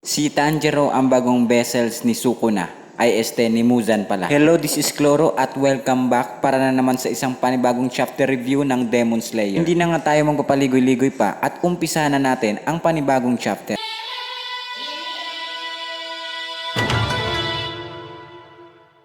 Si Tanjiro ang bagong vessels ni Sukuna ay ni Muzan pala. Hello, this is Cloro at welcome back para na naman sa isang panibagong chapter review ng Demon Slayer. Hindi na nga tayo magpapaligoy-ligoy pa at umpisa na natin ang panibagong chapter.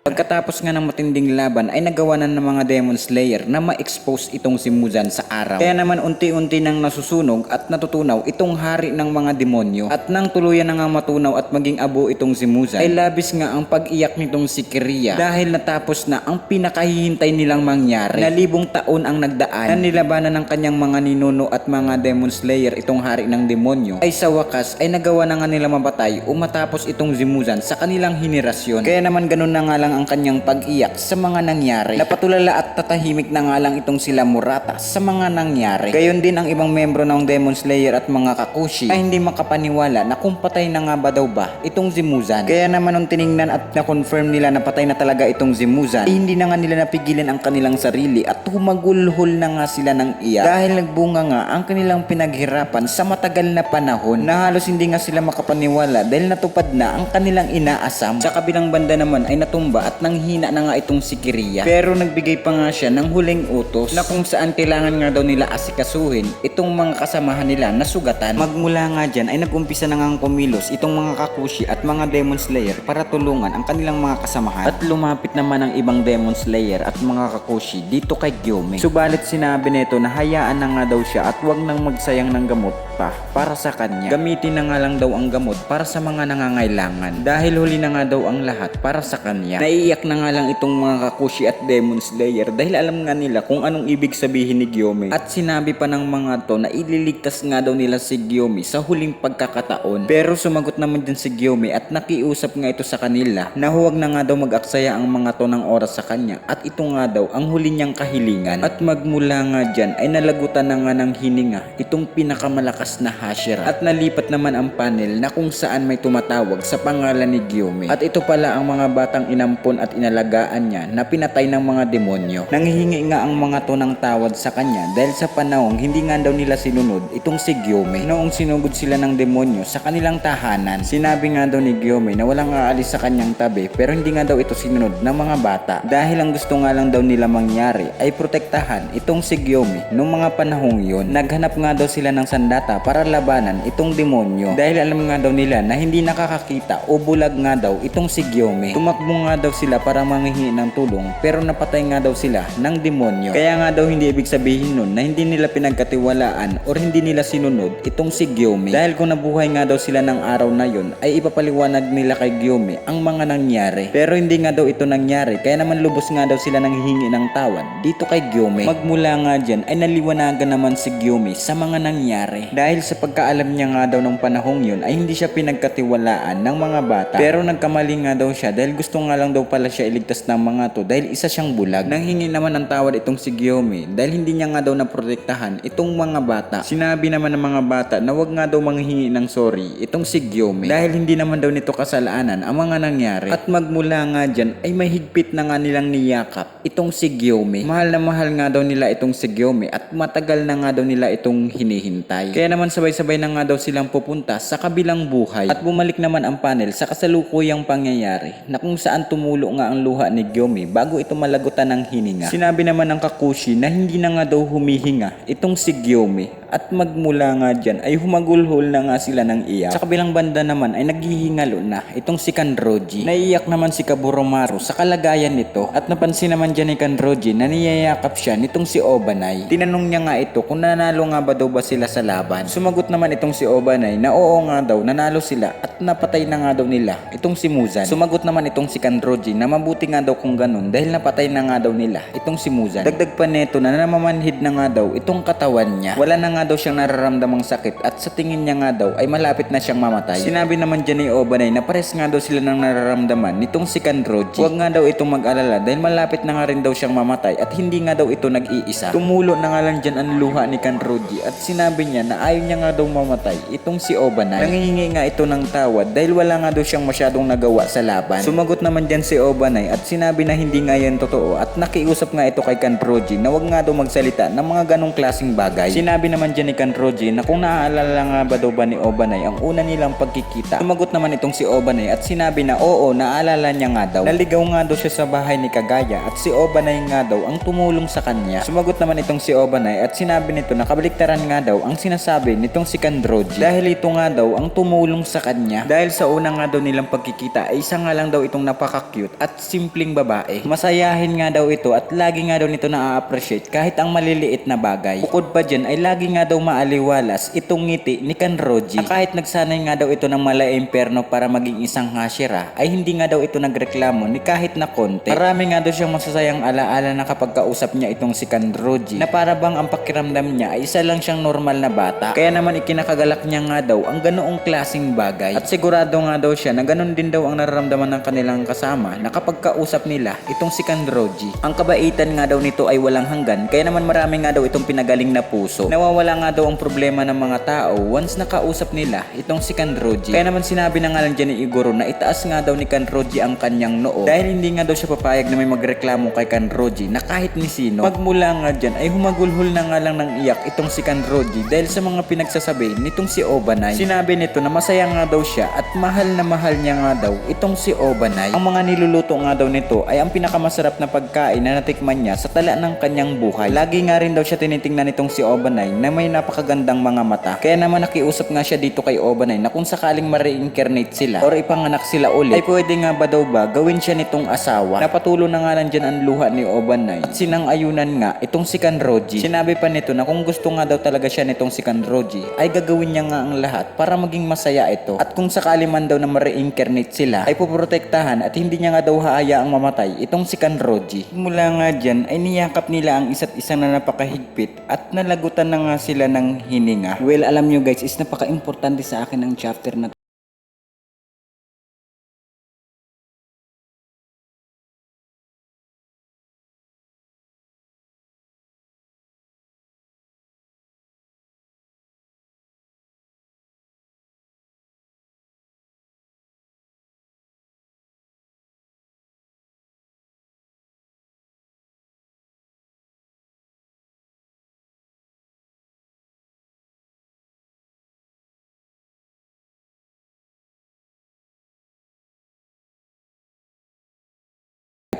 Pagkatapos nga ng matinding laban ay nagawa na ng mga Demon Slayer na ma-expose itong si Muzan sa araw. Kaya naman unti-unti nang nasusunog at natutunaw itong hari ng mga demonyo. At nang tuluyan na nga matunaw at maging abo itong si Muzan ay labis nga ang pag-iyak nitong si Kiriya dahil natapos na ang pinakahihintay nilang mangyari na 1000 taon ang nagdaan na nilabanan ng kanyang mga ninuno at mga Demon Slayer itong hari ng demonyo ay sa wakas ay nagawa na nga nila mabatay o matapos itong si Muzan sa kanilang henerasyon. Kaya naman ganun na nga lang ang kanyang pag-iyak sa mga nangyari. Napatulala at tatahimik na nga lang itong sila Murata sa mga nangyari. Gayon din ang ibang membro ng Demon Slayer at mga Kakushi ay hindi makapaniwala na kung patay na nga ba daw ba itong si Muzan. Kaya naman nung tiningnan at na-confirm nila na patay na talaga itong si Muzan, ay hindi na nga nila napigilan ang kanilang sarili at humagulhol na nga sila ng iyak dahil nagbunga nga ang kanilang pinaghirapan sa matagal na panahon na halos hindi nga sila makapaniwala dahil natupad na ang kanilang inaasam. Sa kabilang banda naman ay natumba at nanghina na nga itong si Kiriya. Pero nagbigay pa nga siya ng huling utos na kung saan kailangan nga daw nila asikasuhin itong mga kasamahan nila na sugatan. Magmula nga dyan ay nagumpisa na nga kumilos itong mga Kakushi at mga Demon Slayer para tulungan ang kanilang mga kasamahan. At lumapit naman ang ibang Demon Slayer at mga Kakushi dito kay Gyome. Subalit sinabi nito na hayaan na nga daw siya at wag nang magsayang ng gamot pa para sa kanya. Gamitin na nga lang daw ang gamot para sa mga nangangailangan dahil huli na nga daw ang lahat para sa kanya. Naiiyak na nga lang itong mga Kakushi at Demon Slayer dahil alam nga nila kung anong ibig sabihin ni Gyome. At sinabi pa ng mga to na ililigtas nga daw nila si Gyome sa huling pagkakataon. Pero sumagot naman din si Gyome at nakiusap nga ito sa kanila na huwag na nga daw mag-aksaya ang mga to ng oras sa kanya at ito nga daw ang huli niyang kahilingan. At magmula nga dyan ay nalagutan na nga ng hininga itong pinakamalakas na Hashira at nalipat naman ang panel na kung saan may tumatawag sa pangalan ni Gyome. At ito pala ang mga batang inampon at inalagaan niya na pinatay ng mga demonyo. Nanghihingi nga ang mga to ng tawad sa kanya dahil sa panahong hindi nga daw nila sinunod itong si Gyome. Noong sinugod sila ng demonyo sa kanilang tahanan, sinabi nga daw ni Gyome na walang aalis sa kanyang tabi pero hindi nga daw ito sinunod ng mga bata dahil ang gusto nga lang daw nila mangyari ay protektahan itong si Gyome. Noong mga panahong yon, naghanap nga daw sila ng sandata para labanan itong demonyo dahil alam nga daw nila na hindi nakakakita o bulag nga daw itong si Gyome. Tumakbo nga daw sila para manghihingi ng tulong pero napatay nga daw sila ng demonyo. Kaya nga daw hindi ibig sabihin nun na hindi nila pinagkatiwalaan or hindi nila sinunod itong si Gyome dahil kung nabuhay nga daw sila ng araw na yon ay ipapaliwanag nila kay Gyome ang mga nangyari. Pero hindi nga daw ito nangyari kaya naman lubos nga daw sila nanghihingi ng tawad dito kay Gyome. Magmula nga dyan ay naliwanagan naman si Gyome sa mga nangyari dahil sa pagkaalam niya nga daw ng panahong yun ay hindi siya pinagkatiwalaan ng mga bata pero nagkamali nga daw siya dahil gusto nga lang daw pala siya iligtas ng mga to dahil isa siyang bulag. Nanghingi naman ng tawad itong si Gyome dahil hindi niya nga daw naprotektahan itong mga bata. Sinabi naman ng mga bata na wag nga daw manghingi ng sorry itong si Gyome dahil hindi naman daw nito kasalanan ang mga nangyari. At magmula nga dyan ay may higpit na nga nilang niyakap itong si Gyome. Mahal na mahal nga daw nila itong si Gyome at matagal na nga daw nila itong hinihintay. Kaya naman sabay-sabay na nga daw silang pupunta sa kabilang buhay at bumalik naman ang panel sa kasalukuyang pangyayari na kung saan tumulo nga ang luha ni Gyome bago ito malagutan ng hininga. Sinabi naman ng Kakushi na hindi na nga daw humihinga itong si Gyome at magmula nga dyan ay humagulhol na nga sila ng iyak. Sa kabilang banda naman ay naghihingalo na itong si Kanroji. Naiiyak naman si Kaburomaru sa kalagayan nito at napansin naman dyan ni Kanroji na niyayakap siya nitong si Obanai. Tinanong niya nga ito kung nanalo nga ba daw ba sila sa laban. Sumagot naman itong si Obanai na oo nga daw nanalo sila at napatay na nga daw nila itong si Muzan. Sumagot naman itong si Kanroji na mabuti nga daw kung ganun dahil napatay na nga daw nila itong si Muzan. Dagdag pa neto na namamanhid na nga daw itong katawan niya. Wala na nga daw siyang nararamdamang sakit at sa tingin niya nga daw ay malapit na siyang mamatay. Sinabi naman dyan ni Obanai na pares nga daw sila ng nararamdaman nitong si Kanroji. Huwag nga daw itong mag-alala dahil malapit na nga rin daw siyang mamatay at hindi nga daw ito nag-iisa. Tumulo na nga lang dyan ang luha ni Kanroji at sinabi niya na ayaw niya nga daw mamatay itong si Obanai. Nangihingi nga ito ng tawad dahil wala nga daw siyang masyadong nagawa sa laban. Sumagot naman dyan si Obanai at sinabi na hindi nga yan totoo at nakiusap nga ito kay Kanroji na wag nga daw magsalita ng mga ganong klaseng bagay. Sinabi naman naman dyan ni Kanroji na kung naaalala nga ba daw ba ni Obanay ang una nilang pagkikita. Sumagot naman itong si Obanay at sinabi na oo, naalala niya nga daw. Naligaw nga daw siya sa bahay ni Kagaya at si Obanay nga daw ang tumulong sa kanya. Sumagot naman itong si Obanay at sinabi nito na kabaliktaran nga daw ang sinasabi nitong si Kanroji dahil ito nga daw ang tumulong sa kanya. Dahil sa una nga daw nilang pagkikita ay isa nga lang daw itong napaka-cute at simpleng babae. Masayahin nga daw ito at lagi nga daw nito na-appreciate kahit ang maliliit na bagay. Bukod pa dyan ay lagi nga daw maaliwalas itong ngiti ni Kanroji. Na kahit nagsanay nga daw ito ng mala-imperno para maging isang hashira ay hindi nga daw ito nagreklamo ni kahit na konti. Marami nga daw siyang masasayang alaala na kapag kausap niya itong si Kanroji na para bang ang pakiramdam niya ay isa lang siyang normal na bata. Kaya naman ikinakagalak niya nga daw ang ganoong klaseng bagay. At sigurado nga daw siya na ganun din daw ang nararamdaman ng kanilang kasama na kapag kausap nila itong si Kanroji. Ang kabaitan nga daw nito ay walang hanggan kaya naman marami nga daw itong pinagaling na puso. Nawawala nga daw ang problema ng mga tao once nakausap nila itong si Kanroji. Kaya naman sinabi na nga lang dyan ni Igoro na itaas nga daw ni Kanroji ang kanyang noo dahil hindi nga daw siya papayag na may magreklamo kay Kanroji na kahit ni sino. Magmula nga dyan ay humagulhol na nga lang ng iyak itong si Kanroji dahil sa mga pinagsasabi nitong si Obanay. Sinabi nito na masaya nga daw siya at mahal na mahal niya nga daw itong si Obanay. Ang mga niluluto nga daw nito ay ang pinakamasarap na pagkain na natikman niya sa tala ng kanyang buhay. Lagi nga rin daw siya tinitingnan nitong si Obanay na may napakagandang mga mata. Kaya naman nakiusap nga siya dito kay Obanay na kung sakaling ma-reincarnate sila or ipanganak sila ulit ay pwede nga ba daw ba gawin siya nitong asawa. Napatulo na nga lang dyan ang luha ni Obanay at sinang-ayunan nga itong si Kanroji. Sinabi pa nito na kung gusto nga daw talaga siya nitong si Kanroji ay gagawin niya nga ang lahat para maging masaya ito. At kung sakali man daw na ma-reincarnate sila ay poprotektahan at hindi niya nga daw haayaang mamatay itong si Kanroji. Mula nga dyan ay niyakap nila ang isa't isa na napakahigpit at nalagutan na nga sila ng hininga. Well, alam nyo guys, is napaka-importante sa akin ang chapter na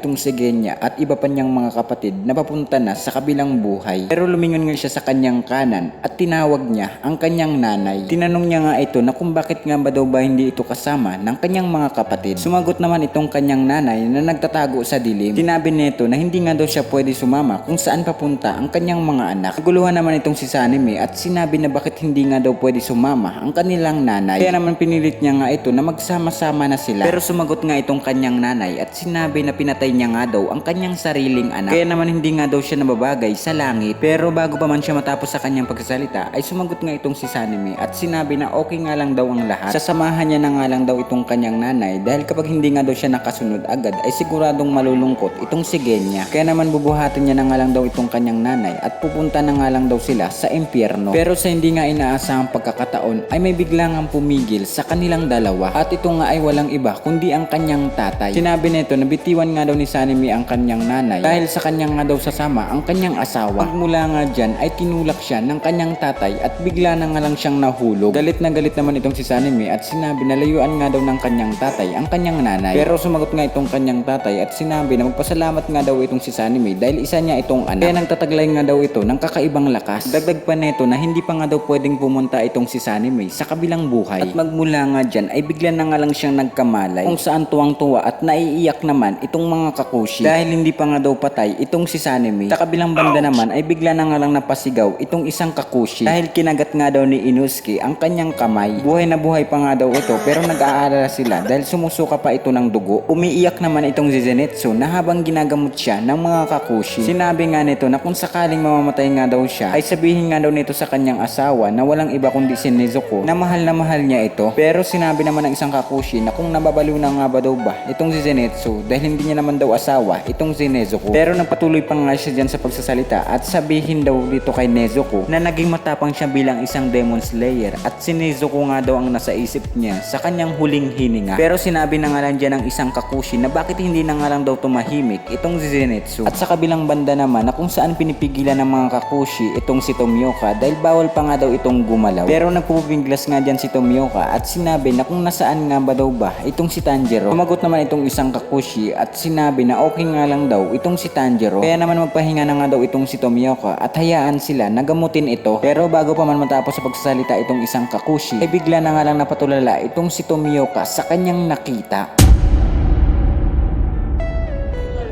itong si Genya at iba pa niyang mga kapatid na papunta na sa kabilang buhay. Pero lumingon nga siya sa kanyang kanan at tinawag niya ang kanyang nanay. Tinanong niya nga ito na kung bakit nga ba daw ba hindi ito kasama ng kanyang mga kapatid. Sumagot naman itong kanyang nanay na nagtatago sa dilim. Sinabi nito na hindi nga daw siya pwede sumama kung saan papunta ang kanyang mga anak. Naguluhan naman itong si Sanemi at sinabi na bakit hindi nga daw pwede sumama ang kanilang nanay. Kaya naman pinilit niya nga ito na magsama-sama na sila. Pero sumagot nga itong kanyang nanay at sinabi na pinatay niya nga daw ang kanyang sariling anak. Kaya naman hindi nga daw siya nababagay sa langit. Pero bago pa man siya matapos sa kanyang pagsasalita ay sumagot nga itong si Sanemi at sinabi na okay nga lang daw ang lahat. Sasamahan niya na nga lang daw itong kanyang nanay dahil kapag hindi nga daw siya nakasunod agad ay siguradong malulungkot itong si Genya. Kaya naman bubuhatin niya na nga lang daw itong kanyang nanay at pupunta na nga lang daw sila sa impyerno. Pero sa hindi nga inaasahang pagkakataon ay may biglang ang pumigil sa kanilang dalawa at ito nga ay walang iba kundi ang kanyang tatay. Sinabi nito na bitiwan nga daw ni Sanemi ang kanyang nanay dahil sa kanyang nga daw sasama ang kanyang asawa. Pagmula nga dyan ay tinulak siya ng kanyang tatay at bigla na nga lang siyang nahulog. Galit na galit naman itong si Sanemi at sinabi na layuan nga daw ng kanyang tatay ang kanyang nanay. Pero sumagot nga itong kanyang tatay at sinabi na magpasalamat nga daw itong si Sanemi dahil isa niya itong anak. Kaya nagtataglay nga daw ito ng kakaibang lakas. Dagdag pa neto na hindi pa nga daw pwedeng pumunta itong si Sanemi sa kabilang buhay. At magmula nga dyan ay bigla na nga lang siyang nagkamalay kung saan tuwang-tuwa at naiiyak naman itong mga kakushi dahil hindi pa nga daw patay itong si Sanemi. Sa kabilang banda naman ay bigla na nga lang napasigaw itong isang kakushi dahil kinagat nga daw ni Inosuke ang kanyang kamay. Buhay na buhay pa nga daw ito pero nag-aalala sila dahil sumusuka pa ito ng dugo. Umiiyak naman itong si Zenitsu na habang ginagamot siya ng mga kakushi. Sinabi nga nito na kung sakaling mamamatay nga daw siya ay sabihin nga daw nito sa kanyang asawa na walang iba kundi si Nezuko na mahal niya ito. Pero sinabi naman ng isang kakushi na kung nababaliw na nga ba daw ba itong si Zenitsu dahil hindi niya naman naman daw asawa itong si Nezuko. Pero nagpatuloy pa nga siya dyan sa pagsasalita at sabihin daw dito kay Nezuko na naging matapang siya bilang isang Demon Slayer at si Nezuko nga daw ang nasa isip niya sa kanyang huling hininga. Pero sinabi na nga lang dyan ng isang Kakushi na bakit hindi na nga lang daw tumahimik itong si Zenitsu. At sa kabilang banda naman na kung saan pinipigilan ng mga Kakushi itong si Tomioka dahil bawal pa nga daw itong gumalaw. Pero nagpupinglas nga dyan si Tomioka at sinabi na kung nasaan nga ba daw ba itong si Tanjiro. Sumagot naman itong isang Kakushi at sinabi na okay nga lang daw itong si Tanjiro. Kaya naman magpahinga na nga daw itong si Tomioka at hayaan sila na gamutin ito. Pero bago pa man matapos sa pagsasalita itong isang Kakushi ay bigla na nga lang napatulala itong si Tomioka sa kanyang nakita.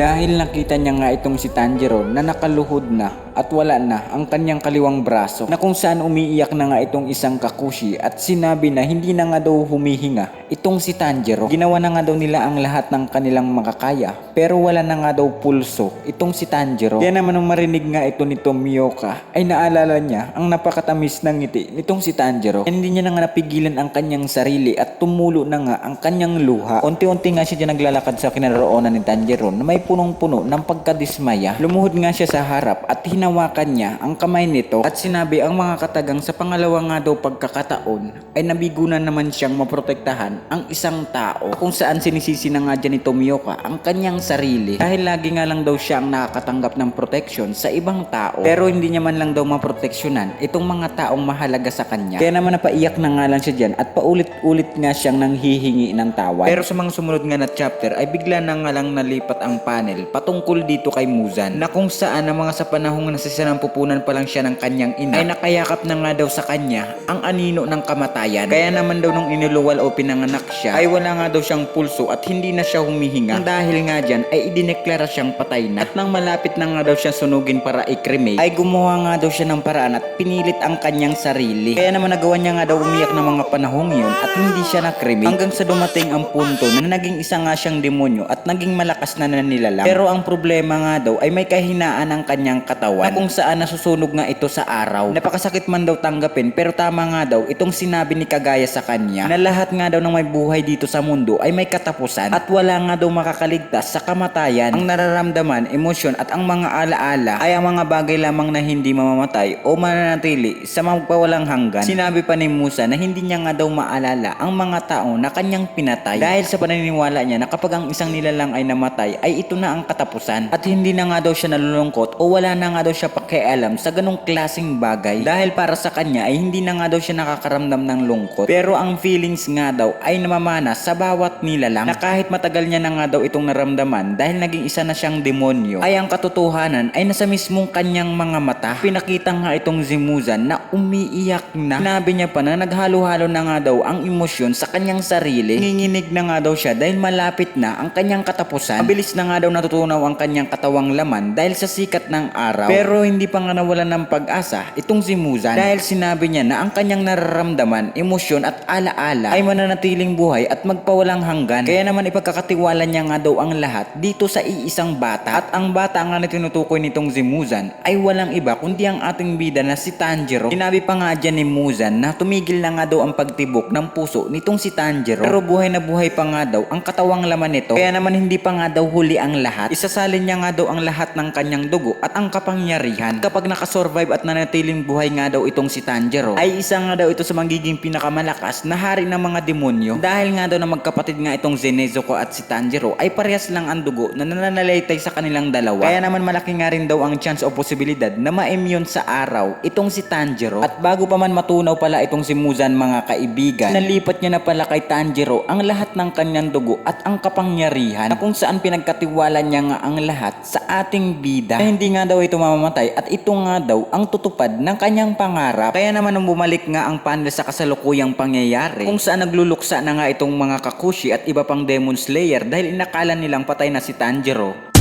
Dahil nakita niya nga itong si Tanjiro na nakaluhod na at wala na ang kanyang kaliwang braso na kung saan umiiyak na nga itong isang Kakushi at sinabi na hindi na nga daw humihinga itong si Tanjiro. Ginawa na nga daw nila ang lahat ng kanilang makakaya pero wala na nga daw pulso itong si Tanjiro. Kaya naman nung marinig nga ito ni Tomioka ay naalala niya ang napakatamis ng ngiti nitong si Tanjiro. Hindi niya na nga napigilan ang kanyang sarili at tumulo na nga ang kanyang luha. Unti-unti nga siya dyan naglalakad sa kinaroonan ni Tanjiro na may punong-puno ng pagkadismaya. Lumuhod nga siya sa harap at hinawakan niya ang kamay nito at sinabi ang mga katagang sa pangalawa nga daw pagkakataon ay nabigo na naman siyang maprotektahan ang isang tao kung saan sinisisi na nga dyan ni Tomioka ang kanyang sarili dahil lagi nga lang daw siya ang nakakatanggap ng proteksyon sa ibang tao pero hindi niya man lang daw maproteksyonan itong mga taong mahalaga sa kanya. Kaya naman napaiyak na nga lang siya dyan at paulit-ulit nga siyang nanghihingi ng tawad. Pero sa mga sumunod nga na chapter ay bigla na nga lang nalipat ang panel patungkol dito kay Muzan na kung saan ang mga sa panahong nasisinapupunan pa lang siya ng kanyang ina ay nakayakap na nga daw sa kanya ang anino ng kamatayan. Kaya naman daw nung inuluwal o pinanganak siya ay wala nga daw siyang pulso at hindi na siya humihinga. Ang dahil nga dyan ay idineklara siyang patay na at nang malapit na nga daw siya sunugin para i-cremate ay gumawa nga daw siya ng paraan at pinilit ang kanyang sarili. Kaya naman nagawa niya nga daw umiyak ng mga panahong yun at hindi siya na-cremate hanggang sa dumating ang punto na naging isa nga siyang demonyo at naging malakas na nilalang. Pero ang problema nga daw ay may kahinaan ang kanyang katawan na kung saan nasusunog nga ito sa araw. Napakasakit man daw tanggapin pero tama nga daw itong sinabi ni Kagaya sa kanya na lahat nga daw ng may buhay dito sa mundo ay may katapusan at wala nga daw makakaligtas sa kamatayan. Ang nararamdaman, emosyon at ang mga alaala ay ang mga bagay lamang na hindi mamamatay o mananatili sa magpawalang hanggan. Sinabi pa ni Musa na hindi niya nga daw maalala ang mga tao na kanyang pinatay dahil sa paniniwala niya na kapag ang isang nilalang ay namatay ay ito na ang katapusan at hindi na nga daw siya nalulungkot o wala na nga daw siya pakialam sa ganong klaseng bagay dahil para sa kanya ay hindi na nga daw siya nakakaramdam ng lungkot. Pero ang feelings nga daw ay namamana sa bawat nilalang na kahit matagal niya na nga daw itong naramdaman dahil naging isa na siyang demonyo ay ang katotohanan ay nasa mismong kanyang mga mata. Pinakita nga itong si Muzan na umiiyak na. Sinabi niya pa na naghalo-halo na nga daw ang emosyon sa kanyang sarili. Nanginginig na nga daw siya dahil malapit na ang kanyang katapusan. Mabilis na nga daw natutunaw ang kanyang katawang laman dahil sa sikat ng araw. Pero hindi pa nga nawalan ng pag-asa itong si Muzan dahil sinabi niya na ang kanyang nararamdaman, emosyon at alaala ay mananatiling buhay at magpawalang hanggan. Kaya naman ipagkakatiwala niya nga daw ang lahat dito sa iisang bata at ang bata nga na tinutukoy nitong si Muzan ay walang iba kundi ang ating bida na si Tanjiro. Sinabi pa nga dyan ni Muzan na tumigil na nga daw ang pagtibok ng puso nitong si Tanjiro pero buhay na buhay pa nga daw ang katawang laman nito. Kaya naman hindi pa nga daw huli ang lahat. Isasalin niya nga daw ang lahat ng kanyang dugo at ang kapangyarihan. Kapag nakasurvive at nanatiling buhay nga daw itong si Tanjiro ay isa nga daw ito sa magiging pinakamalakas na hari ng mga demonyo dahil nga daw na magkapatid nga itong Nezuko at si Tanjiro ay parehas lang ang dugo na nananalaytay sa kanilang dalawa. Kaya naman malaki nga rin daw ang chance o posibilidad na ma-immune sa araw itong si Tanjiro. At bago pa man matunaw pala itong si Muzan mga kaibigan, nalipat niya na pala kay Tanjiro ang lahat ng kanyang dugo at ang kapangyarihan na kung saan pinagkatiwala niya nga ang lahat sa ating bida na hindi nga daw ito mamamatay at ito nga daw ang tutupad ng kanyang pangarap. Kaya naman nung bumalik nga ang panel sa kasalukuyang pangyayari kung saan nagluluksa na nga itong mga Kakushi at iba pang Demon Slayer dahil inakala nilang patay na si Tanjiro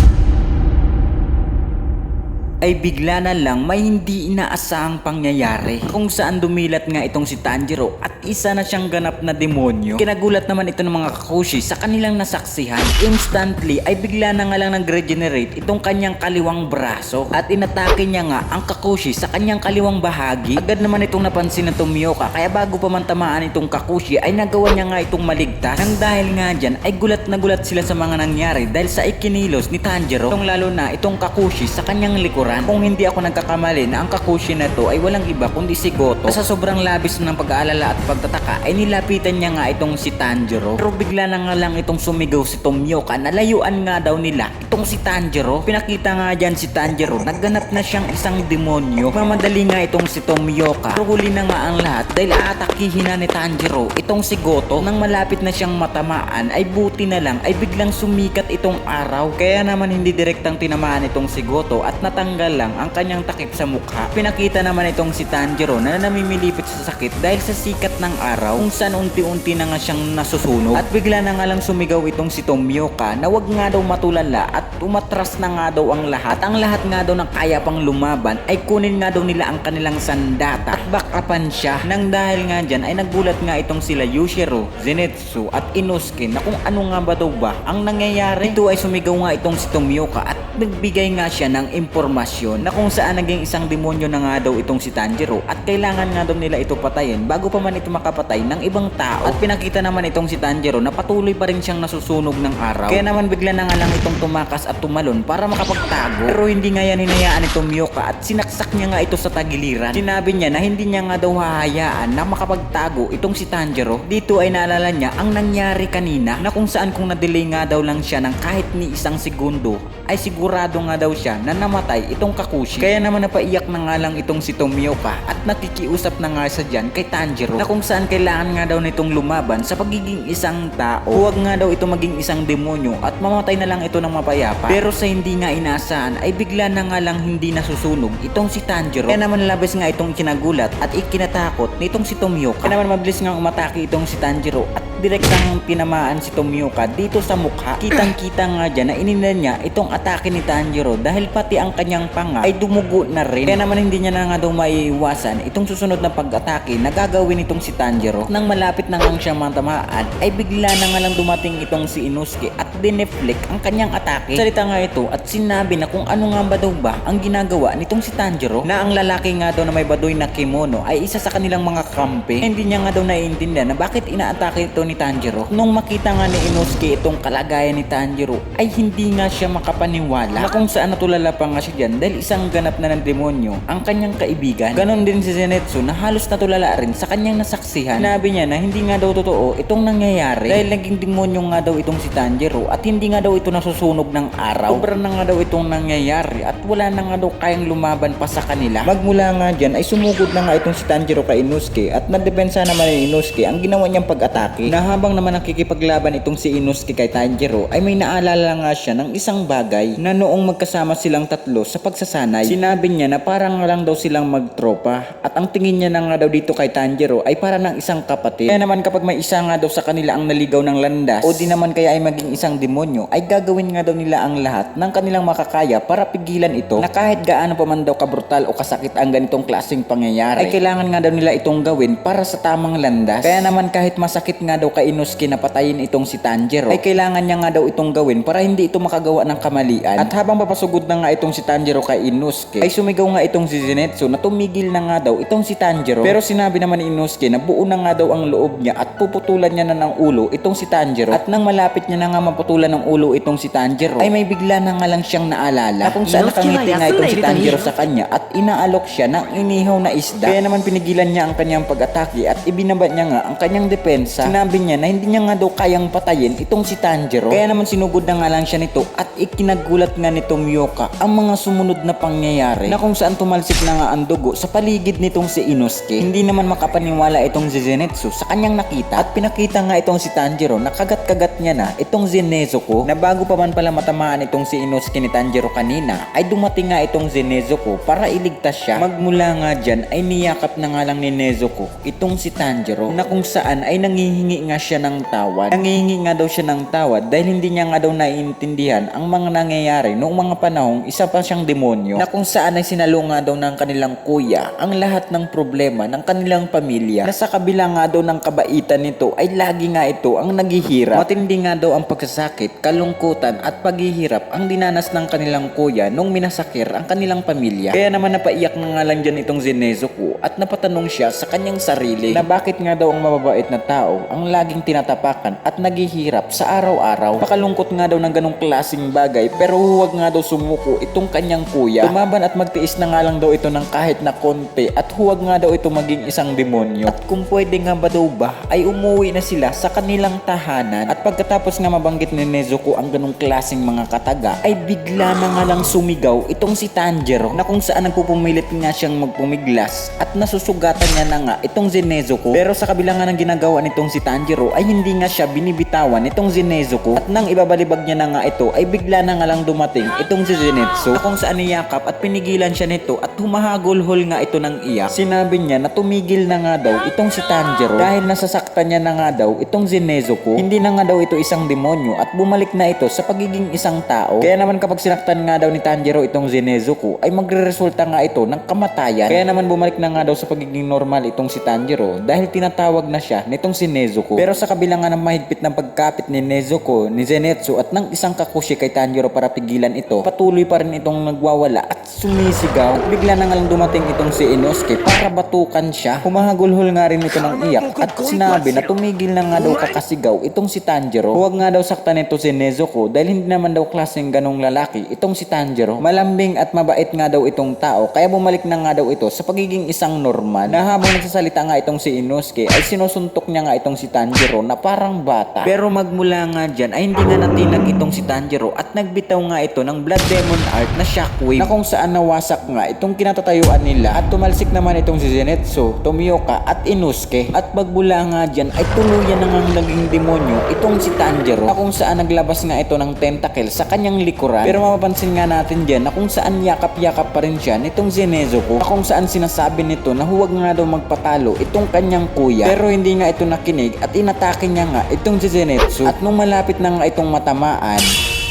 ay bigla na lang may hindi inaasahang pangyayari kung saan dumilat nga itong si Tanjiro at isa na siyang ganap na demonyo. Kinagulat naman ito ng mga Kakushi sa kanilang nasaksihan. Instantly ay bigla na nga lang nag-regenerate itong kanyang kaliwang braso at inatake niya nga ang Kakushi sa kanyang kaliwang bahagi. Agad naman itong napansin ng Tomioka kaya bago pa man tamaan itong Kakushi ay nagawa niya nga itong maligtas. Nang dahil nga dyan ay gulat na gulat sila sa mga nangyari dahil sa ikinilos ni Tanjiro, lalo na itong Kakushi sa kanyang likuran. Kung hindi ako nagkakamali na ang Kakushi na to ay walang iba kundi si Goto. Sa sobrang labis ng pag-aalala at pagtataka ay nilapitan niya nga itong si Tanjiro. Pero bigla na nga lang itong sumigaw si Tomioka na layuan nga daw nila itong si Tanjiro. Pinakita nga dyan si Tanjiro, nagganap na siyang isang demonyo. Mamadali nga itong si Tomioka. Pero huli na nga ang lahat dahil aatakihin na ni Tanjiro itong si Goto. Nang malapit na siyang matamaan ay buti na lang ay biglang sumikat itong araw. Kaya naman hindi direktang tinamaan itong si Goto at natanggal lang ang kanyang takip sa mukha. Pinakita naman itong si Tanjiro na namimilipit sa sakit dahil sa sikat ng araw kung saan unti-unti na nga siyang nasusunog. At bigla na nga lang sumigaw itong si Tomioka na wag nga daw matulala at umatras na nga daw ang lahat. Ang lahat nga daw ng kaya pang lumaban ay kunin nga daw nila ang kanilang sandata at backupan siya. Nang dahil nga dyan ay nagulat nga itong sila Yushiro, Zenitsu at Inosuke na kung ano nga ba daw ba ang nangyayari. Ito ay sumigaw nga itong si Tomioka at nagbigay nga siya ng impormasyon na kung saan naging isang demonyo na nga daw itong si Tanjiro at kailangan nga daw nila ito patayin bago pa man ito makapatay ng ibang tao. At pinakita naman itong si Tanjiro na patuloy pa rin siyang nasusunog ng araw. Kaya naman bigla na nga lang itong tumakas at tumalon para makapagtago. Pero hindi nga yan hinayaan ni Tomioka at sinaksak niya nga ito sa tagiliran. Sinabi niya na hindi niya nga daw hahayaan na makapagtago itong si Tanjiro. Dito ay naalala niya ang nangyari kanina na kung saan kung na-delay nga daw lang siya ng kahit ni isang segundo ay sigurado nga daw siya na namatay itong Kakushi. Kaya naman napaiyak na nga lang itong si Tomioka at nakikiusap na nga siya dyan kay Tanjiro na kung saan kailangan nga daw nitong lumaban sa pagiging isang tao. Huwag nga daw ito maging isang demonyo at mamatay na lang ito ng mapayapa. Pero sa hindi nga inaasahan ay bigla na nga lang hindi nasusunog itong si Tanjiro. Kaya naman labis nga itong kinagulat at ikinatakot nitong si Tomioka. Kaya naman mabilis nga umatake itong si Tanjiro at direktang tinamaan si Tomioka dito sa mukha. Kitang-kita nga dyan na inilan niya itong atake ni Tanjiro dahil pati ang kanyang panga ay dumugo na rin. Kaya naman hindi niya na nga daw maiiwasan itong susunod na pag-atake na gagawin itong si Tanjiro. Nang malapit na nga siyang matamaan ay bigla na nga lang dumating itong si Inosuke at dineflect ang kanyang atake. Salita nga ito at sinabi na kung ano nga ba daw ba ang ginagawa nitong si Tanjiro na ang lalaki nga daw na may baduy na kimono ay isa sa kanilang mga kampe. Hindi niya nga daw naiintindihan na bakit inaatake ito ni Tanjiro. Nung makita nga ni Inosuke itong kalagayan ni Tanjiro ay hindi nga siya makapaniwala na kung saan natulala pa nga siya dyan dahil isang ganap na ng demonyo ang kanyang kaibigan. Ganon din si Zenitsu na halos natulala rin sa kanyang nasaksihan. Sinabi niya na hindi nga daw totoo itong nangyayari dahil naging demonyo nga daw itong si Tanjiro at hindi nga daw ito nasusunog ng araw. Sobra na nga daw itong nangyayari at wala na nga daw kayang lumaban pa sa kanila. Magmula nga dyan ay sumugod na nga itong si Tanjiro kay Inosuke at nadepensa naman ni Inosuke ang ginawa niyang pag-atake na habang naman nakikipaglaban itong si Inosuke kay Tanjiro ay may naalala nga siya ng isang bagay na noong magkasama silang tatlo sa pagsasanay. Sinabi niya na parang lang daw silang magtropa at ang tingin niya na nga daw dito kay Tanjiro ay para ng isang kapatid. Kaya naman kapag may isa nga daw sa kanila ang naligaw ng landas o di naman kaya ay maging isang demonyo ay gagawin nga daw nila ang lahat ng kanilang makakaya para pigilan ito na kahit gaano pa man daw kabrutal o kasakit ang ganitong klaseng pangyayari ay kailangan nga daw nila itong gawin para sa tamang landas. Kaya naman kahit masakit nga daw kay Inosuke na patayin itong si Tanjiro ay kailangan niya nga daw itong gawin para hindi ito makagawa ng kamalian. At habang papasugod na nga itong si Tanjiro kay Inosuke ay sumigaw nga itong si Zenitsu na tumigil na nga daw itong si Tanjiro. Pero sinabi naman ni Inosuke na buo na nga daw ang loob niya at puputulan niya na ng ulo itong si Tanjiro. At nang malapit niya na nga maputulan ng ulo itong si Tanjiro ay may bigla na nga lang siyang naalala na kung saan nakangiti nga itong si Tanjiro sa kanya at inaalok siya ng inihaw na isda. Kaya naman pinigilan niya ang kanyang pag-atake at ibinaba niya nga ang kanyang depensa. Sinabi niya na hindi niya nga daw kayang patayin itong si Tanjiro. Kaya naman sinugod na nga lang siya nito at ikinagulat nga ni Tomioka ang mga sumunod na pangyayari na kung saan tumalsik na nga ang dugo sa paligid nitong si Inosuke. Hindi naman makapaniwala itong si Zenitsu sa kanyang nakita at pinakita nga itong si Tanjiro na kagat-kagat niya na itong Zenitsu Nezuko na bago pa man pala matamaan itong si Inosuke ni Tanjiro kanina ay dumating nga itong si Nezuko para iligtas siya. Magmula nga dyan ay niyakap na nga lang ni Nezuko itong si Tanjiro na kung saan ay nangihingi nga siya ng tawad. Nangihingi nga daw siya ng tawad dahil hindi niya nga daw naiintindihan ang mga nangyayari noong mga panahong isa pa siyang demonyo na kung saan ay sinalo nga daw ng kanilang kuya ang lahat ng problema ng kanilang pamilya na sa kabila nga daw ng kabaitan nito ay lagi nga ito ang naghihirap. Matindi nga daw ang pagsasakit, kalungkutan at paghihirap ang dinanas ng kanilang kuya nung minasakir ang kanilang pamilya. Kaya naman napaiyak na nga lang dyan itong si Nezuko at napatanong siya sa kanyang sarili na bakit nga daw ang mababait na tao ang laging tinatapakan at naghihirap sa araw-araw. Pakalungkot nga daw ng ganong klaseng bagay pero huwag nga daw sumuko itong kanyang kuya. Tumaban at magtiis na nga lang daw ito ng kahit na konti at huwag nga daw ito maging isang demonyo. At kung pwede nga ba daw ba ay umuwi na sila sa kanilang tahanan. At pagkatapos nga mabanggit ni Nezuko ang ganong klaseng mga kataga ay bigla na nga lang sumigaw itong si Tanjiro na kung saan nagpupumilit nga siyang magpumiglas at nasusugatan niya na nga itong si Nezuko. Pero sa kabila nga ng ginagawa nitong si Tanjiro ay hindi nga siya binibitawan nitong si Nezuko at nang ibabalibag niya na nga ito ay bigla na nga lang dumating itong si Zenitsu na kung saan niyakap at pinigilan siya nito at humahagulhol nga ito ng iyak. Sinabi niya na tumigil na nga daw itong si Tanjiro dahil nasasaktan niya na nga daw itong si Nezuko. Hindi na nga daw ito isang demonyo at bumalik na ito sa pagiging isang tao. Kaya naman kapag sinaktan nga daw ni Tanjiro itong si Nezuko ay magre-resulta nga ito ng kamatayan. Kaya naman bumalik na nga daw sa pagiging normal itong si Tanjiro dahil tinatawag na siya nitong si Nezuko. Pero sa kabila nga ng mahigpit ng pagkapit ni Nezuko, ni Zenitsu at ng isang kakushi kay Tanjiro para pigilan ito, patuloy pa rin itong nagwawala at sumisigaw. At bigla na nga lang dumating itong si Inosuke para batukan siya. Humahagulhol nga rin ito ng iyak at sinabi na tumigil na nga daw kakasigaw itong si Tanjiro. Huwag nga daw saktan ito si Nezuko dahil hindi naman daw klaseng ganong lalaki itong si Tanjiro. Malambing at mabait nga daw itong tao kaya bumalik na nga daw ito sa pagiging isang normal. Na habang nagsasalita nga itong si Inosuke ay sinusuntok niya nga itong si Tanjiro na parang bata. Pero magmula nga dyan ay hindi nga natinag itong si Tanjiro at nagbitaw nga ito ng Blood Demon Art na Shockwave na kung saan nawasak nga itong kinatatayuan nila at tumalsik naman itong si Zenitsu, Tomioka at Inosuke. At magmula nga dyan ay tuluyan na nga naging demonyo itong si Tanjiro na kung saan naglabas nga ito ng tentacle sa kanyang likuran. Pero mapapansin nga natin dyan na kung saan yakap-yakap pa rin siya nitong si Nezuko na kung saan sinasabi nito na huwag nga daw magpatalo itong kanyang kuya. Pero hindi nga ito nakinig at inatake niya nga itong si Zenitsu at nung malapit na nga itong matamaan,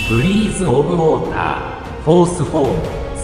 Breeze of Water, Force Form,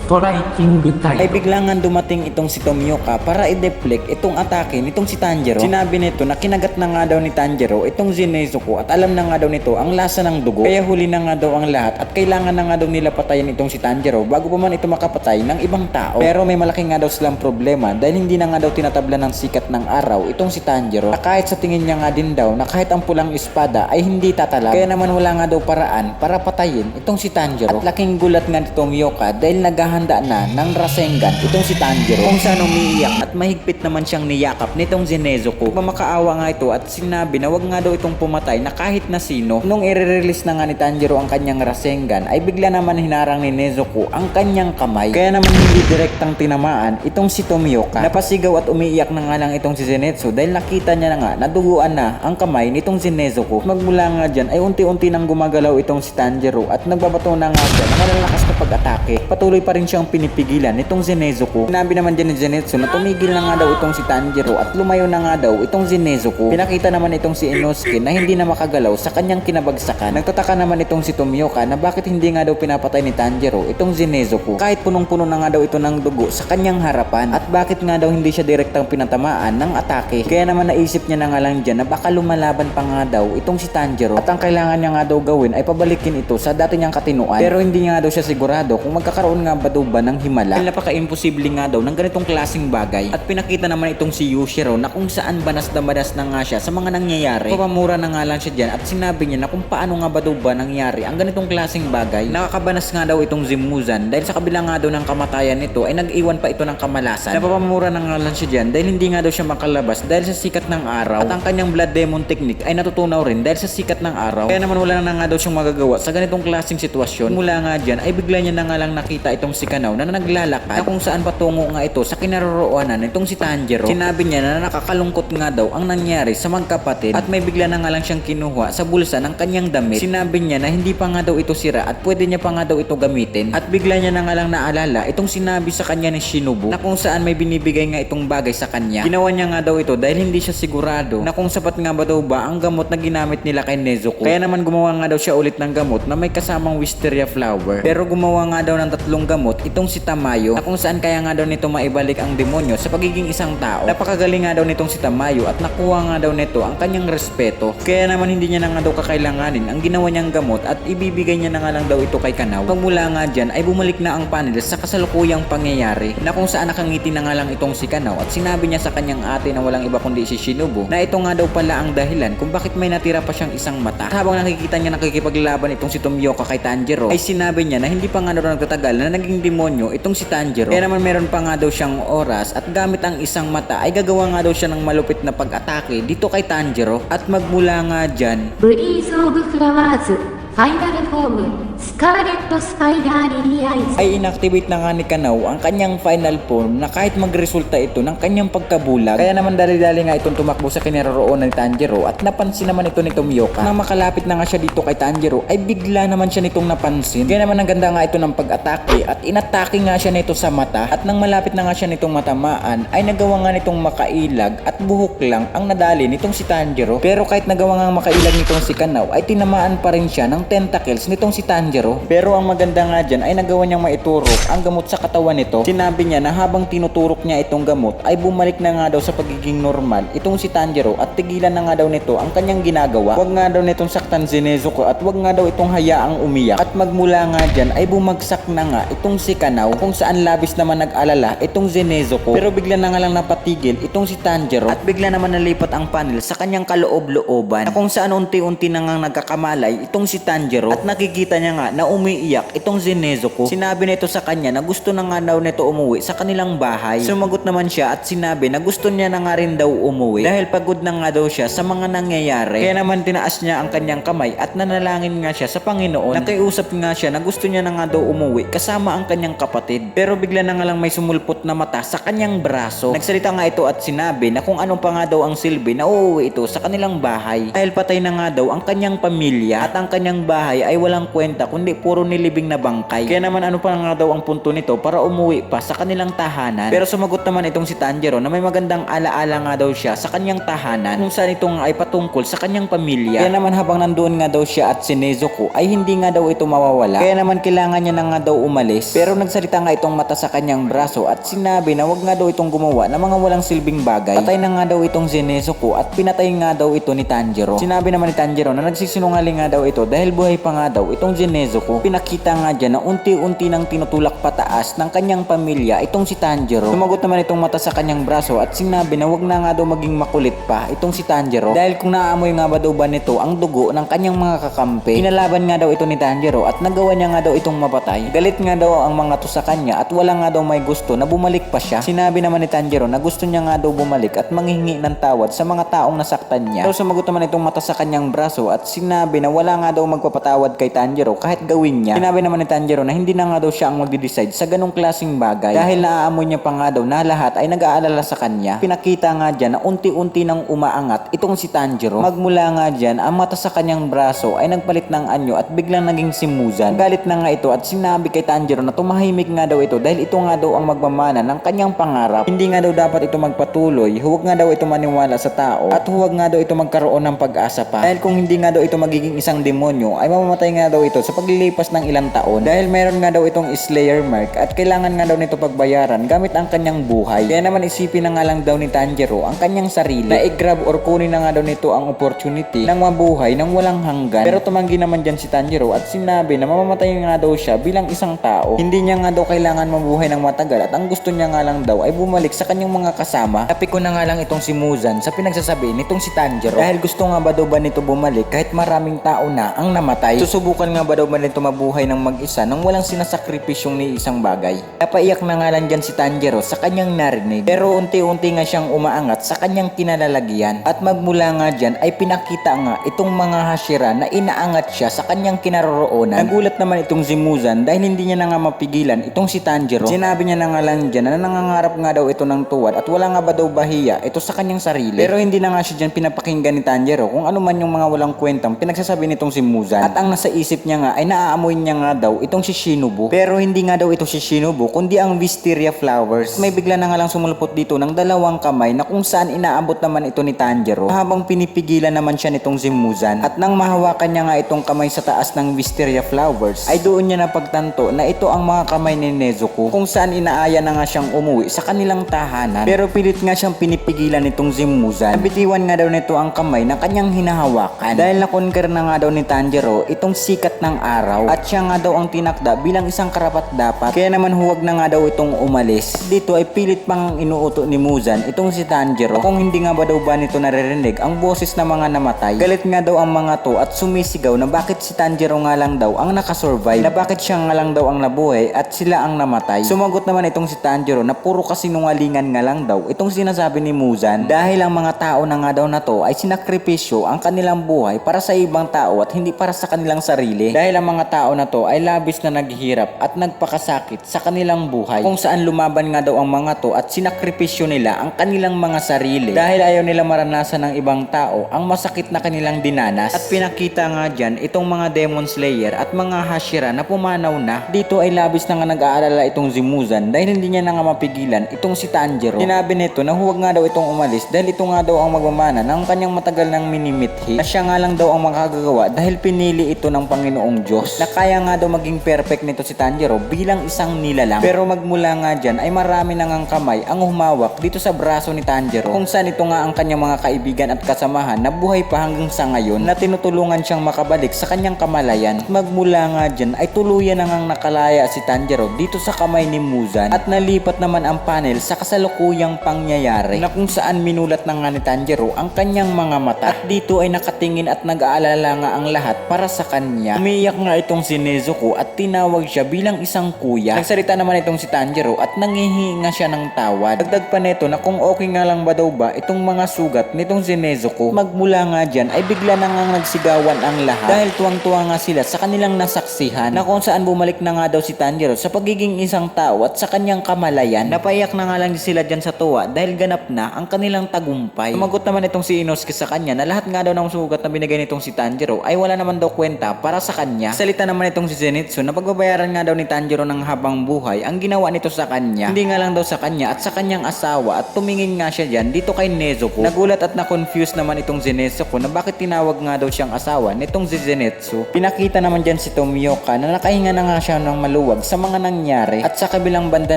Striking Type. ay bigla nga dumating itong si Tomioka para i-deflect itong atake nitong si Tanjiro. Sinabi nito na kinagat na nga daw ni Tanjiro itong si Nezuko at alam na nga daw nito ang lasa ng dugo. Kaya huli na nga daw ang lahat at kailangan na nga daw nila patayin itong si Tanjiro bago pa man ito makapatay ng ibang tao. Pero may malaki nga daw silang problema dahil hindi na nga daw tinatabla ng sikat ng araw itong si Tanjiro. Na kahit sa tingin niya nga din daw na kahit ang pulang espada ay hindi tatalab. Kaya naman wala nga daw paraan para patayin itong si Tanjiro. At laking gulat nga ni Tomioka dahil naghahanda na ng Rasengan itong si Tanjiro kung saan umiiyak at mahigpit naman siyang niyakap nitong si Nezuko. Mamakaawa nga ito at sinabi na wag nga daw itong pumatay na kahit na sino. Nung i-release na nga ni Tanjiro ang kanyang Rasengan ay bigla naman hinarang ni Nezuko ang kanyang kamay. Kaya naman hindi direktang tinamaan itong si Tomioka. Napasigaw at umiiyak na nga lang itong si Zenitsu dahil nakita niya na nga naduguan na ang kamay nitong si Nezuko. Magmula nga dyan ay unti-unti nang gumagalaw itong si Tanjiro at nagbabato na nga siya na malalakas na pag-atake. Patuloy pa rin siyang pinipigilan nitong si Nezuko. Sinabi naman dyan ni Zenitsu na tumigil na nga daw itong si Tanjiro at lumayo na nga daw itong si Nezuko. Pinakita naman itong si Inosuke na hindi na makagalaw sa kanyang kinabagsakan. Nagtataka naman itong si Tomioka na bakit hindi nga daw pinapatay ni Tanjiro itong si Nezuko kahit punong-puno na nga daw ito ng dugo sa kanyang harapan at bakit nga daw hindi siya direktang pinatamaan ng atake. Kaya naman naisip niya na nga lang dyan na baka lumalaban pa nga daw itong si Tanjiro at ang kailangan niya nga daw gawin ay pabalikin ito sa dati niyang katinuan. Pero hindi nga daw siya sigurado kung magkakaroon nga ba daw ba ng himala. Dahil napaka-imposible nga daw ng ganitong klaseng bagay. At pinakita naman itong si Yushiro na kung saan banas na banas na nga siya sa mga nangyayari. Papamura na nga lang siya dyan at sinabi niya na kung paano nga ba daw ba nangyari ang ganitong klaseng bagay. Nakakabanas nga daw itong Zimuzan dahil sa kabila nga daw ng kamatayan nito ay nag-iwan pa ito ng kamalasan. Napapamura na nga lang siya dyan dahil hindi nga daw siya makalabas dahil sa sikat ng araw. At ang kanyang Blood Demon technique ay natutunaw rin dahil sa sikat ng araw. Kaya naman wala na nga daw siyang magagawa sa ganitong klaseng sitwasyon. Mula nga dyan ay bigla niya na nga lang nakita itong si si Kanaw na naglalakad na kung saan patungo nga ito sa kinaroroonan nitong si Tanjiro. Sinabi niya na nakakalungkot nga daw ang nangyari sa magkapatid at may bigla na nga lang siyang kinuha sa bulsa ng kanyang damit. Sinabi niya na hindi pa nga daw ito sira at pwede niya pa nga daw ito gamitin at bigla niya na nga lang naalala itong sinabi sa kanya ni Shinobu na kung saan may binibigay nga itong bagay sa kanya. Ginawa niya nga daw ito dahil hindi siya sigurado na kung sapat nga ba daw ba ang gamot na ginamit nila kay Nezuko. Kaya naman gumawa nga daw siya ulit ng gamot na may kasamang wisteria flower. Pero gumawa nga daw ng 3 gamot itong si Tamayo na kung saan kaya nga daw nito maibalik ang demonyo sa pagiging isang tao. Napakagaling nga daw nitong si Tamayo at nakuha nga daw nito ang kanyang respeto. Kaya naman hindi niya na nga daw kakailanganin ang ginawa niyang gamot at ibibigay niya na nga lang daw ito kay Kanaw. Pagmula nga dyan ay bumalik na ang panel sa kasalukuyang pangyayari na kung saan nakangiti na nga lang itong si Kanaw at sinabi niya sa kanyang ate na walang iba kundi si Shinobu na ito nga daw pala ang dahilan kung bakit may natira pa siyang isang mata. At habang nakikita niya nakikipaglaban itong si Tomioka kay Tanjiro ay sinabi niya na hindi pa nga daw nagtatagal na naging demonyo itong si Tanjiro. Kaya naman meron pa nga daw siyang oras at gamit ang isang mata ay gagawa nga daw siya ng malupit na pag-atake dito kay Tanjiro at magmula nga dyan Breeze of Flowers, Final Form, Scarlet Spider Lily Eyes. ay inactivate na nga ni Kanaw ang kanyang final form na kahit magresulta ito ng kanyang pagkabulag. Kaya naman dali-dali nga itong tumakbo sa kinaroroonan ni Tanjiro at napansin naman ito ni Tomioka. Nang makalapit na nga siya dito kay Tanjiro ay bigla naman siya nitong napansin. Kaya naman ang ganda nga ito ng pag-atake at inatake nga siya nito sa mata at nang malapit na nga siya nitong matamaan ay nagawa nga nitong makailag at buhok lang ang nadali nitong si Tanjiro. Pero kahit nagawa nga makailag nitong si Kanaw ay tinamaan pa rin siya ng tentacles nitong si Tanjiro. Pero ang maganda nga dyan ay nagawa niyang maiturok ang gamot sa katawan nito. Sinabi niya na habang tinuturok niya itong gamot ay bumalik na nga daw sa pagiging normal itong si Tanjiro at tigilan na nga daw nito ang kanyang ginagawa. Huwag nga daw nitong saktan si Nezuko at huwag nga daw itong hayaang umiyak. At magmula nga dyan ay bumagsak na nga itong si Kanaw kung saan labis naman nag-alala itong si Nezuko. Pero bigla na nga lang napatigil itong si Tanjiro at bigla naman nalipat ang panel sa kanyang kaloob-looban na kung saan unti-unti na nga nagkakamalay itong si Tanjiro at nakikita niya nga na umiiyak itong si Nezuko. Sinabi nito sa kanya na gusto na nga daw nito umuwi sa kanilang bahay. Sumagot naman siya at sinabi na gusto niya na nga rin daw umuwi dahil pagod na nga daw siya sa mga nangyayari. Kaya naman tinaas niya ang kanyang kamay at nanalangin nga siya sa Panginoon. Nakiusap nga siya na gusto niya na nga daw umuwi kasama ang kanyang kapatid. Pero bigla na nga lang may sumulpot na mata sa kanyang braso. Nagsalita nga ito at sinabi na kung ano pa nga daw ang silbi na uuwi ito sa kanilang bahay dahil patay na nga daw ang kanyang pamilya at ang kanyang bahay ay walang kwenta kundi puro nilibing na bangkay. Kaya naman ano pa nga daw ang punto nito para umuwi pa sa kanilang tahanan. Pero sumagot naman itong si Tanjiro na may magandang alaala nga daw siya sa kanyang tahanan kung saan itong ay patungkol sa kanyang pamilya. Kaya naman habang nandoon nga daw siya at si Nezuko ay hindi nga daw ito mawawala. Kaya naman kailangan niya na nga daw umalis. Pero nagsalita nga itong mata sa kanyang braso at sinabi na wag nga daw itong gumawa ng mga walang silbing bagay. Patay na nga daw itong si Nezuko at pinatay nga daw ito ni Tanjiro. Sinabi naman ni Tanjiro na nagsisinungaling nga daw ito dahil buhay pa nga daw itong si Nezuko. Pinakita nga dyan na unti-unti nang tinutulak pataas ng kanyang pamilya itong si Tanjiro. Sumagot naman itong mata sa kanyang braso at sinabi na wag na nga daw maging makulit pa itong si Tanjiro dahil kung naaamoy nga ba daw ba nito ang dugo ng kanyang mga kakampi. Pinalaban nga daw ito ni Tanjiro at nagawa niya nga daw itong mapatay. Galit nga daw ang mga to sa kanya at wala nga daw may gusto na bumalik pa siya. Sinabi naman ni Tanjiro na gusto niya nga daw bumalik at manghingi ng tawad sa mga taong nasaktan niya. Pero sumagot naman itong mata sa kanyang braso at sinabi na wala nga daw magpapatawad kay Tanjiro kahit gawin niya. Sinabi naman ni Tanjiro na hindi na nga daw siya ang magde-decide sa ganong klaseng bagay dahil naaamoy niya pa nga daw na lahat ay nag-aalala sa kanya. Pinakita nga dyan na unti-unti nang umaangat itong si Tanjiro. Magmula nga dyan, ang mata sa kanyang braso ay nagpalit ng anyo at biglang naging si Muzan. Galit na nga ito at sinabi kay Tanjiro na tumahimik nga daw ito dahil ito nga daw ang magmamana ng kanyang pangarap. Hindi nga daw dapat ito magpatuloy, huwag nga daw ito maniwala sa tao at huwag nga daw ito magkaroon ng pag-asa pa. Dahil kung hindi nga daw ito magiging isang demonyo ay mamamatay nga daw ito sa paglilipas ng ilang taon dahil meron nga daw itong Slayer mark at kailangan nga daw nito pagbayaran gamit ang kanyang buhay. Kaya naman isipin na nga lang daw ni Tanjiro ang kanyang sarili na i-grab or kunin na nga daw nito ang opportunity ng mabuhay ng walang hanggan. Pero tumanggi naman dyan si Tanjiro at sinabi na mamamatay nga daw siya bilang isang tao. Hindi niya nga daw kailangan mabuhay ng matagal at ang gusto niya nga lang daw ay bumalik sa kanyang mga kasama. Tapi ko na nga lang itong si Muzan sa pinagsasabi nitong si Tanjiro dahil gusto nga ba daw ba nito bumalik kahit maraming tao na ang namatay. Susubukan nga ba daw daw ba nito mabuhay ng mag-isa nang walang sinasakripisyong ni isang bagay. Napaiyak na nga lang dyan si Tanjiro sa kanyang narinig, pero unti-unti nga siyang umaangat sa kanyang kinalalagyan. At magmula nga dyan ay pinakita nga itong mga Hashira na inaangat siya sa kanyang kinaroroonan. Nagulat naman itong si Muzan dahil hindi niya na nga mapigilan itong si Tanjiro. Sinabi niya na nga lang dyan na nangangarap nga daw ito ng tuwad at wala nga ba daw bahiya ito sa kanyang sarili. Pero hindi na nga siya dyan pinapakinggan ni Tanjiro kung ano man yung mga walang kwentang pinagsasabi nitong si Muzan. At ang nasa isip niya nga ay naaamoy niya nga daw itong si Shinobu. Pero hindi nga daw ito si Shinobu kundi ang Wisteria Flowers. May bigla na nga lang sumulpot dito ng dalawang kamay na kung saan inaabot naman ito ni Tanjiro habang pinipigilan naman siya nitong si Muzan. At nang mahawakan niya nga itong kamay sa taas ng Wisteria Flowers ay doon niya napagtanto na ito ang mga kamay ni Nezuko kung saan inaaya na nga siyang umuwi sa kanilang tahanan. Pero pilit nga siyang pinipigilan nitong si Muzan. Nabitiwan nga daw nito ang kamay na kanyang hinahawakan dahil nakonquer na nga daw ni Tanjiro itong sikat ng araw at siya nga daw ang tinakda bilang isang karapat-dapat. Kaya naman huwag na nga daw itong umalis. Dito ay pilit pang inuuto ni Muzan itong si Tanjiro kung hindi nga ba daw ba nito naririnig ang boses ng mga namatay. Galit nga daw ang mga to at sumisigaw na bakit si Tanjiro nga lang daw ang nakasurvive, na bakit siya nga lang daw ang nabuhay at sila ang namatay. Sumagot naman itong si Tanjiro na puro kasinungalingan nga lang daw itong sinasabi ni Muzan dahil ang mga tao na nga daw na to ay sinakripisyo ang kanilang buhay para sa ibang tao at hindi para sa kanilang sarili. Dahil ang mga tao na to ay labis na naghihirap at nagpakasakit sa kanilang buhay kung saan lumaban nga daw ang mga to at sinakripisyo nila ang kanilang mga sarili dahil ayaw nila maranasan ng ibang tao ang masakit na kanilang dinanas. At pinakita nga dyan itong mga Demon Slayer at mga Hashira na pumanaw na. Dito ay labis na nga nag-aalala itong si Muzan dahil hindi niya na nga mapigilan itong si Tanjiro. Sinabi nito na huwag nga daw itong umalis dahil ito nga daw ang magmamana ng kanyang matagal ng minimithi na siya nga lang daw ang makakagawa dahil pinili ito ng Panginoong Diyos na kaya nga daw maging perfect nito si Tanjiro bilang isang nilalang. Pero magmula nga dyan ay marami na ngang kamay ang humawak dito sa braso ni Tanjiro kung saan ito nga ang kanyang mga kaibigan at kasamahan na buhay pa hanggang sa ngayon na tinutulungan siyang makabalik sa kanyang kamalayan. At magmula nga dyan ay tuluyan na ngang nakalaya si Tanjiro dito sa kamay ni Muzan at nalipat naman ang panel sa kasalukuyang pangyayari na kung saan minulat na nga ni Tanjiro ang kanyang mga mata at dito ay nakatingin at nag-aalala nga ang lahat para sa kanya. Umiyak nga itong si Nezuko at tinawag siya bilang isang kuya. Nagsalita naman itong si Tanjiro at nangihinga siya ng tawad. Dagdag pa neto na kung okay nga lang ba daw ba itong mga sugat nitong si Nezuko. Magmula nga dyan ay bigla na nga nagsigawan ang lahat dahil tuwang-tuwa nga sila sa kanilang nasaksihan na kung saan bumalik na nga daw si Tanjiro sa pagiging isang tao at sa kanyang kamalayan. Napaiyak na nga lang sila dyan sa tuwa dahil ganap na ang kanilang tagumpay. Sumagot naman itong si Inosuke sa kanya na lahat nga daw ng sugat na binigay nitong si Tanjiro ay wala naman daw kwenta para sa kanya. Salita naman itong si Zenitsu na pagbabayaran nga daw ni Tanjiro ng habang buhay ang ginawa nito sa kanya. Hindi nga lang daw sa kanya at sa kanyang asawa at tumingin nga siya dyan dito kay Nezuko. Nagulat at na-confuse naman itong si Nezuko na bakit tinawag nga daw siyang asawa nitong si Zenitsu. Pinakita naman dyan si Tomioka na nakahinga na nga siya ng maluwag sa mga nangyari at sa kabilang banda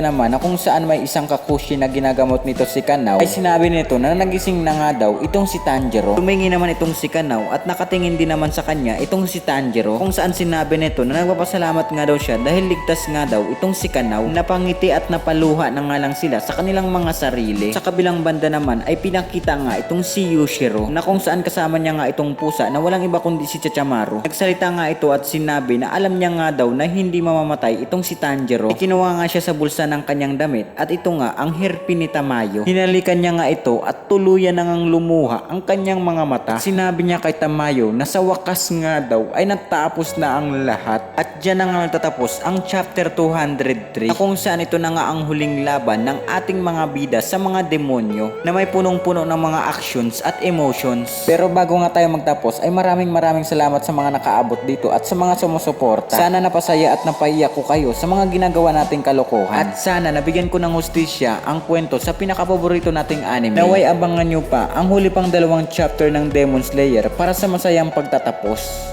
naman na kung saan may isang kakushi na ginagamot nito si Kanao ay sinabi nito na nagising na nga daw itong si Tanjiro. Tumingin naman itong si Kanao at nakatingin din naman sa kanya itong si Tanjiro kung saan sinabi nito na nagpapasalamat nga daw siya dahil ligtas nga daw itong si Kanao. Napangiti at napaluha na nga lang sila sa kanilang mga sarili. Sa kabilang banda naman ay pinakita nga itong si Yushiro na kung saan kasama niya nga itong pusa na walang iba kundi si Chachamaru. Nagsalita nga ito at sinabi na alam niya nga daw na hindi mamamatay itong si Tanjiro. Ikinuha nga siya sa bulsa ng kanyang damit at ito nga ang hairpin ni Tamayo. Hinalikan niya nga ito at tuluyan na ngang lumuha ang kanyang mga mata. Sinabi niya kay Tamayo na sa wakas nga daw ay natapos na ang lahat at dyan na nga natatapos ang chapter 203 na kung saan ito na nga ang huling laban ng ating mga bida sa mga demonyo na may punong-puno ng mga actions at emotions. Pero bago nga tayo magtapos ay maraming salamat sa mga nakaabot dito at sa mga sumusuporta. Sana napasaya at napaiyak ko kayo sa mga ginagawa nating kalokohan at sana nabigyan ko ng hustisya ang kwento sa pinakapaborito nating anime. Naway abangan nyo pa ang huli pang 2 chapter ng Demon Slayer para sa masayang pagtatapos.